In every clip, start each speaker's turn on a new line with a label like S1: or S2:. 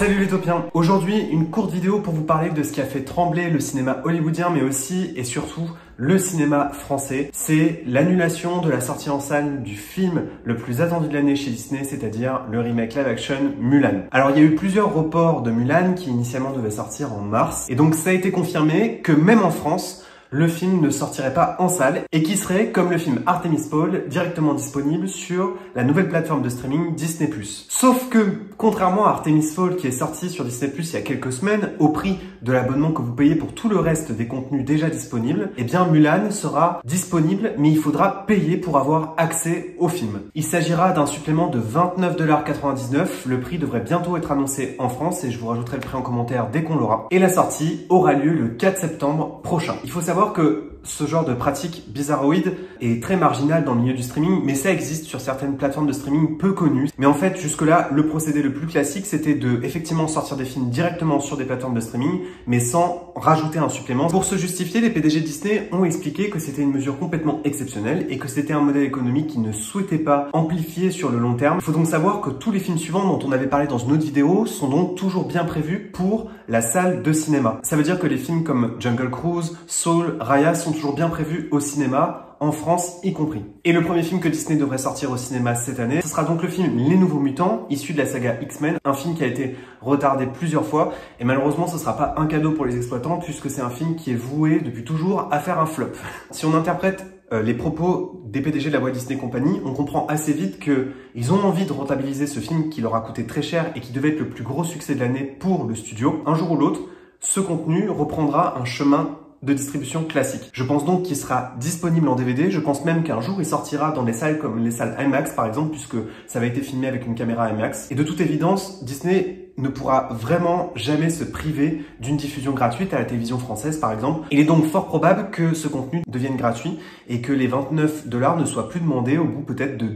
S1: Salut les Topiens. Aujourd'hui, une courte vidéo pour vous parler de ce qui a fait trembler le cinéma hollywoodien, mais aussi et surtout le cinéma français. C'est l'annulation de la sortie en salle du film le plus attendu de l'année chez Disney, c'est-à-dire le remake live action Mulan. Alors il y a eu plusieurs reports de Mulan qui initialement devaient sortir en mars, et donc ça a été confirmé que même en France, le film ne sortirait pas en salle et qui serait, comme le film Artemis Fowl, directement disponible sur la nouvelle plateforme de streaming Disney+. Sauf que, contrairement à Artemis Fowl qui est sorti sur Disney+ il y a quelques semaines, au prix de l'abonnement que vous payez pour tout le reste des contenus déjà disponibles, eh bien Mulan sera disponible, mais il faudra payer pour avoir accès au film. Il s'agira d'un supplément de 29,99 $. Le prix devrait bientôt être annoncé en France et je vous rajouterai le prix en commentaire dès qu'on l'aura. Et la sortie aura lieu le 4 septembre prochain. Il faut savoir que ce genre de pratique bizarroïde est très marginal dans le milieu du streaming, mais ça existe sur certaines plateformes de streaming peu connues. Mais en fait, jusque-là, le procédé le plus classique, c'était de effectivement sortir des films directement sur des plateformes de streaming, mais sans rajouter un supplément. Pour se justifier, les PDG Disney ont expliqué que c'était une mesure complètement exceptionnelle et que c'était un modèle économique qu'ils ne souhaitaient pas amplifier sur le long terme. Il faut donc savoir que tous les films suivants dont on avait parlé dans une autre vidéo sont donc toujours bien prévus pour la salle de cinéma. Ça veut dire que les films comme Jungle Cruise, Soul, Raya sont toujours bien prévus au cinéma, en France y compris. Et le premier film que Disney devrait sortir au cinéma cette année, ce sera donc le film Les Nouveaux Mutants, issu de la saga X-Men, un film qui a été retardé plusieurs fois, et malheureusement ce sera pas un cadeau pour les exploitants, puisque c'est un film qui est voué depuis toujours à faire un flop. Si on interprète les propos des PDG de la Walt Disney Company, on comprend assez vite qu'ils ont envie de rentabiliser ce film qui leur a coûté très cher et qui devait être le plus gros succès de l'année pour le studio. Un jour ou l'autre, ce contenu reprendra un chemin de distribution classique. Je pense donc qu'il sera disponible en DVD. Je pense même qu'un jour il sortira dans des salles comme les salles IMAX par exemple, puisque ça va été filmé avec une caméra IMAX. Et de toute évidence, Disney ne pourra vraiment jamais se priver d'une diffusion gratuite à la télévision française par exemple. Il est donc fort probable que ce contenu devienne gratuit et que les 29 $ ne soient plus demandés au bout peut-être de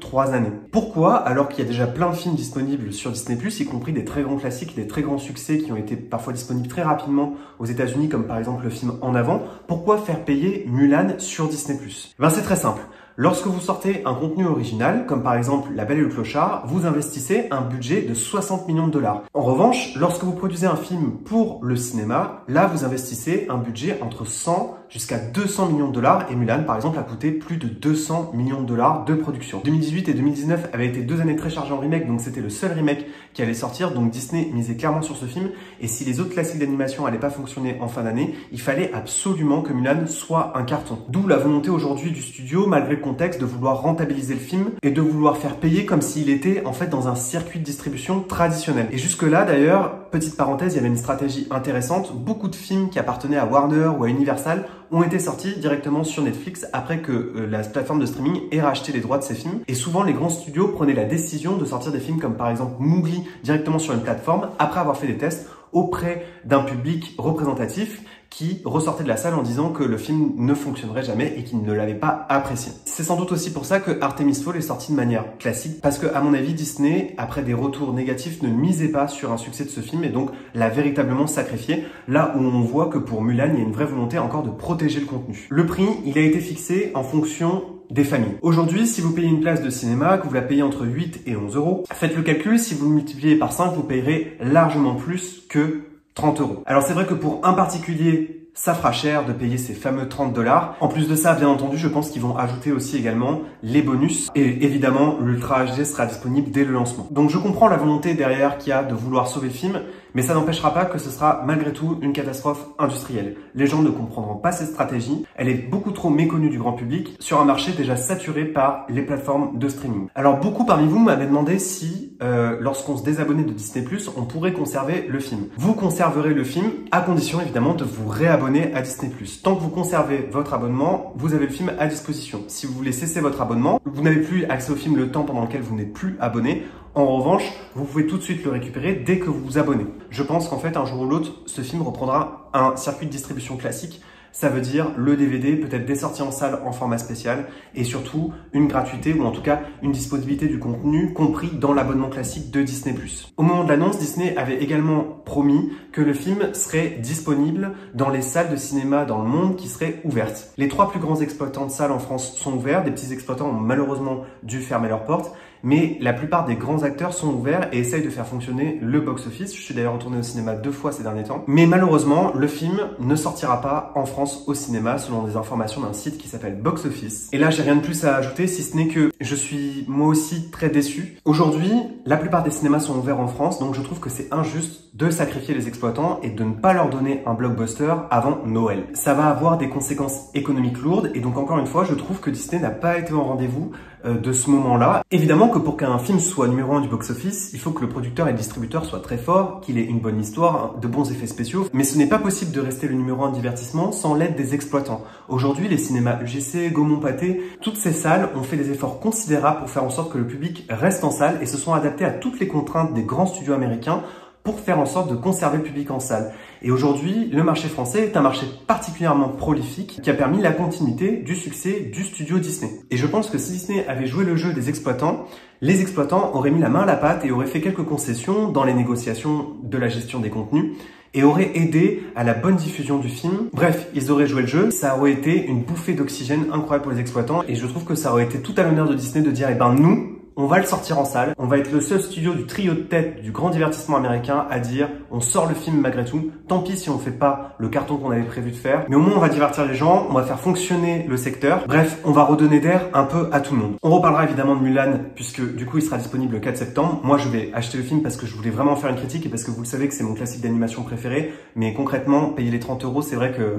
S1: 2-3 années. Pourquoi, alors qu'il y a déjà plein de films disponibles sur Disney+, y compris des très grands classiques, des très grands succès qui ont été parfois disponibles très rapidement aux États-Unis, comme par exemple le film En Avant, pourquoi faire payer Mulan sur Disney+? Ben c'est très simple. Lorsque vous sortez un contenu original, comme par exemple La Belle et le Clochard, vous investissez un budget de 60 millions de $. En revanche, lorsque vous produisez un film pour le cinéma, là vous investissez un budget entre 100 jusqu'à 200 millions de $, et Mulan par exemple a coûté plus de 200 millions de $ de production. 2018 et 2019 avaient été 2 années très chargées en remake, donc c'était le seul remake qui allait sortir, donc Disney misait clairement sur ce film, et si les autres classiques d'animation n'allaient pas fonctionner en fin d'année, il fallait absolument que Mulan soit un carton. D'où la volonté aujourd'hui du studio, malgré le contexte, de vouloir rentabiliser le film et de vouloir faire payer comme s'il était en fait dans un circuit de distribution traditionnel. Et jusque là d'ailleurs, petite parenthèse, il y avait une stratégie intéressante. Beaucoup de films qui appartenaient à Warner ou à Universal ont été sortis directement sur Netflix après que la plateforme de streaming ait racheté les droits de ces films. Et souvent, les grands studios prenaient la décision de sortir des films comme par exemple Mowgli directement sur une plateforme après avoir fait des tests auprès d'un public représentatif qui ressortait de la salle en disant que le film ne fonctionnerait jamais et qu'il ne l'avait pas apprécié. C'est sans doute aussi pour ça que Artemis Fowl est sorti de manière classique, parce que à mon avis Disney, après des retours négatifs, ne misait pas sur un succès de ce film et donc l'a véritablement sacrifié, là où on voit que pour Mulan, il y a une vraie volonté encore de protéger le contenu. Le prix, il a été fixé en fonction des familles. Aujourd'hui, si vous payez une place de cinéma, que vous la payez entre 8 et 11 €, faites le calcul, si vous le multipliez par 5, vous payerez largement plus que 30 €. Alors c'est vrai que pour un particulier, ça fera cher de payer ces fameux 30 $. En plus de ça, bien entendu, je pense qu'ils vont ajouter aussi également les bonus. Et évidemment, l'Ultra HD sera disponible dès le lancement. Donc je comprends la volonté derrière qu'il y a de vouloir sauver le film, mais ça n'empêchera pas que ce sera malgré tout une catastrophe industrielle. Les gens ne comprendront pas cette stratégie. Elle est beaucoup trop méconnue du grand public sur un marché déjà saturé par les plateformes de streaming. Alors beaucoup parmi vous m'avaient demandé si, lorsqu'on se désabonnait de Disney+, on pourrait conserver le film. Vous conserverez le film à condition évidemment de vous réabonner à Disney+. Tant que vous conservez votre abonnement, vous avez le film à disposition. Si vous voulez cesser votre abonnement, vous n'avez plus accès au film le temps pendant lequel vous n'êtes plus abonné. En revanche, vous pouvez tout de suite le récupérer dès que vous vous abonnez. Je pense qu'en fait, un jour ou l'autre, ce film reprendra un circuit de distribution classique. Ça veut dire le DVD, peut-être des sorties en salle en format spécial et surtout une gratuité ou en tout cas une disponibilité du contenu compris dans l'abonnement classique de Disney+. Au moment de l'annonce, Disney avait également promis que le film serait disponible dans les salles de cinéma dans le monde qui seraient ouvertes. Les 3 plus grands exploitants de salles en France sont ouverts, des petits exploitants ont malheureusement dû fermer leurs portes, mais la plupart des grands acteurs sont ouverts et essayent de faire fonctionner le box-office. Je suis d'ailleurs retourné au cinéma 2 fois ces derniers temps. Mais malheureusement, le film ne sortira pas en France au cinéma, selon des informations d'un site qui s'appelle Box Office. Et là, j'ai rien de plus à ajouter, si ce n'est que je suis moi aussi très déçu. Aujourd'hui, la plupart des cinémas sont ouverts en France, donc je trouve que c'est injuste de sacrifier les exploitants et de ne pas leur donner un blockbuster avant Noël. Ça va avoir des conséquences économiques lourdes, et donc encore une fois, je trouve que Disney n'a pas été au rendez-vous de ce moment-là. Évidemment que pour qu'un film soit numéro 1 du box-office, il faut que le producteur et le distributeur soient très forts, qu'il ait une bonne histoire, de bons effets spéciaux, mais ce n'est pas possible de rester le numéro 1 de divertissement sans l'aide des exploitants. Aujourd'hui, les cinémas UGC, Gaumont-Pathé, toutes ces salles ont fait des efforts considérables pour faire en sorte que le public reste en salle et se sont adaptés à toutes les contraintes des grands studios américains pour faire en sorte de conserver le public en salle. Et aujourd'hui, le marché français est un marché particulièrement prolifique qui a permis la continuité du succès du studio Disney. Et je pense que si Disney avait joué le jeu des exploitants, les exploitants auraient mis la main à la pâte et auraient fait quelques concessions dans les négociations de la gestion des contenus et auraient aidé à la bonne diffusion du film. Bref, ils auraient joué le jeu, ça aurait été une bouffée d'oxygène incroyable pour les exploitants et je trouve que ça aurait été tout à l'honneur de Disney de dire, eh ben nous, on va le sortir en salle, on va être le seul studio du trio de tête du grand divertissement américain à dire on sort le film malgré tout, tant pis si on fait pas le carton qu'on avait prévu de faire, mais au moins on va divertir les gens, on va faire fonctionner le secteur, bref, on va redonner d'air un peu à tout le monde. On reparlera évidemment de Mulan, puisque du coup il sera disponible le 4 septembre. Moi je vais acheter le film parce que je voulais vraiment faire une critique et parce que vous le savez que c'est mon classique d'animation préféré, mais concrètement, payer les 30 €, c'est vrai que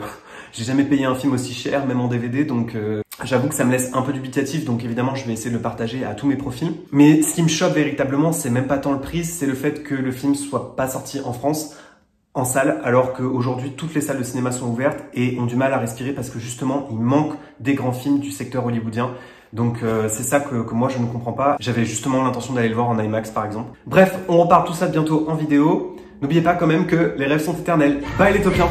S1: j'ai jamais payé un film aussi cher, même en DVD, donc j'avoue que ça me laisse un peu dubitatif, donc évidemment je vais essayer de le partager à tous mes profils. Mais ce qui me choque véritablement, c'est même pas tant le prix, c'est le fait que le film soit pas sorti en France en salle, alors qu'aujourd'hui toutes les salles de cinéma sont ouvertes et ont du mal à respirer parce que justement il manque des grands films du secteur hollywoodien. Donc c'est ça que moi je ne comprends pas. J'avais justement l'intention d'aller le voir en IMAX par exemple. Bref, on reparle tout ça bientôt en vidéo. N'oubliez pas quand même que les rêves sont éternels. Bye les topiens!